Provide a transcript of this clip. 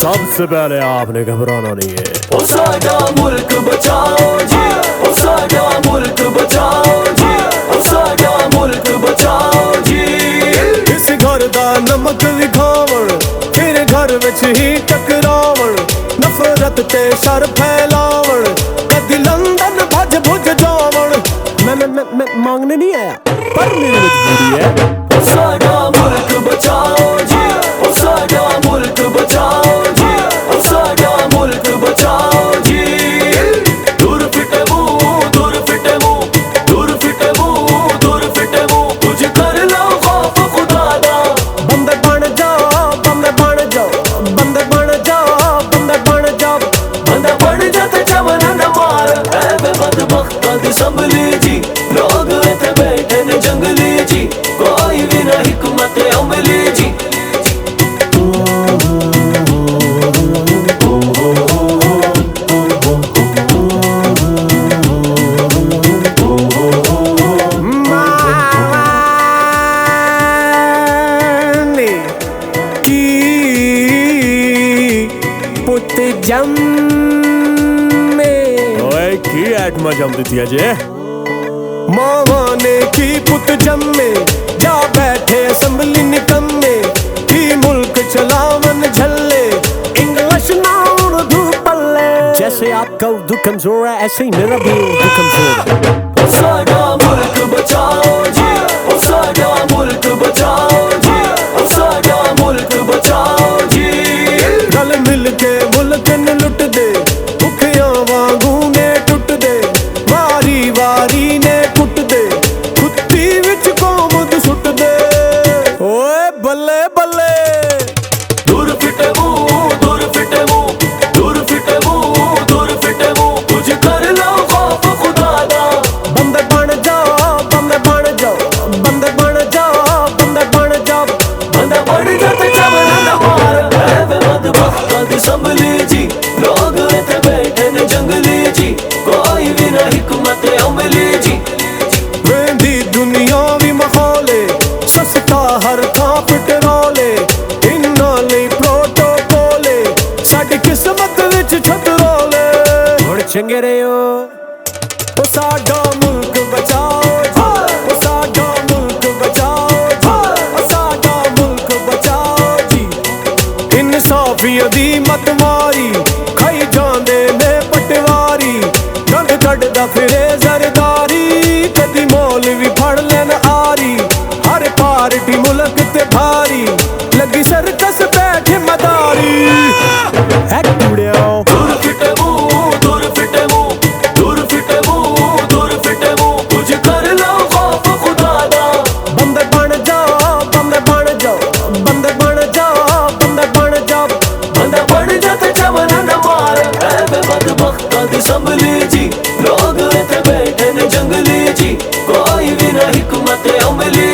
सबसे पहले आपने घबराना नहीं है। ओ साडा मुल्क बचाओ जी, ओ साडा मुल्क बचाओ जी, ओ साडा मुल्क बचाओ जी। इस घर दा नमक विखावण, फिर घर विच ही टकरावण, नफरत ते शर फैलावण, कदी लंदन भज भुज जावण। मैं मांगने नहीं आया, पर मेरी मजबूरी है। ओ साडा मुल्क बचाओ जी, ओ साडा मुल्क बचाओ जी, ओ साडा मुल्क बचाओ जी। दूर फिटे मुंह, दूर फिटे मुंह, दूर फिटे मुंह, दूर फिटे मुंह, कुछ कर लो खौफ खुदा दा। बंदे बन जाओ, बंदे बन जाओ, बंदे बन जाओ, बंदे बन जाओ। बंदा बन जाते चमन न मार, ऐ बदबख्ता दी संभली जी। लोग इत्थे बैठे ने जंगली जी, कोई भी ना हिकमत अमली जी। पुत जम्मे ओए की ऐटमा जम दी थी अजे। मावा ने की पुत जम्मे, जा बैठे असम्बली निकम्मे, की मुल्क चलावन झल्ले, इंग्लिश ना उर्दू पल्ले। जैसे आपका उर्दू कमजोर है, ऐसे ही मेरा भी उर्दू कमजोर है। ओ साडा मुल्क बचाओ जी, ओ साडा मुल्क बचाओ जी, ओ साडा मुल्क बचाओ जी। रल मिल के मुल्क न लुट दे, भुखियां वांगू ने टुट दे, वारी वारी ने कुट दे, कुत्ती विच कौम दे सुट दे। ओए बल्ले बल्ले। दूर फिटे मुंह, दूर फिटे मुंह, दूर फिटे मुंह, दूर फिटे मुंह, कुछ कर लो खौफ खुदा दा। बंदे बन जाओ, बंदे बन जाओ, बंदे बन जाओ, बंदे बन जाओ। बंदा बन जाते चमन न मार, ऐ बदबख्ता दी संभली जी। लोग इत्थे बैठे ने जंगली जी, कोई भी ना हिकमत अमली जी। वेंदी दुनिया भी मखौले, सस्ता हर थां पेट्रोले, इन्हां लई प्रोटोकोले, साडी किस्मत विच छतरोले। हुण चंगे रहियो, ओ साडा मुल्क बचाओ जी, ओ साडा मुल्क बचाओ जी, ओ साडा मुल्क बचाओ जी। इंसाफियां दी मत मारी, खाई जांदे ने पटवारी, गंद कढदा फिरे जरदारी, कदी मोल भी फड़ लेन आरी। हर पार्टी मुल्क ते भारी, लगी सरकस बैठे मदारी। है कुड़िया दूर फिटे मुंह, दूर फिटे मुंह, दूर फिटे मुंह, दूर फिटे मुंह, कुछ कर लो खौफ खुदा दा। बंदे बन जाओ, बंदे बन जाओ, बंदे बन जाओ, बंदे बन जाओ। बंदा बन जाते चमन न मार, ऐ बदबख्ता दी संभली जी। लोग इत्थे बैठे ने जंगली जी, कोई भी ना हिकमत अमली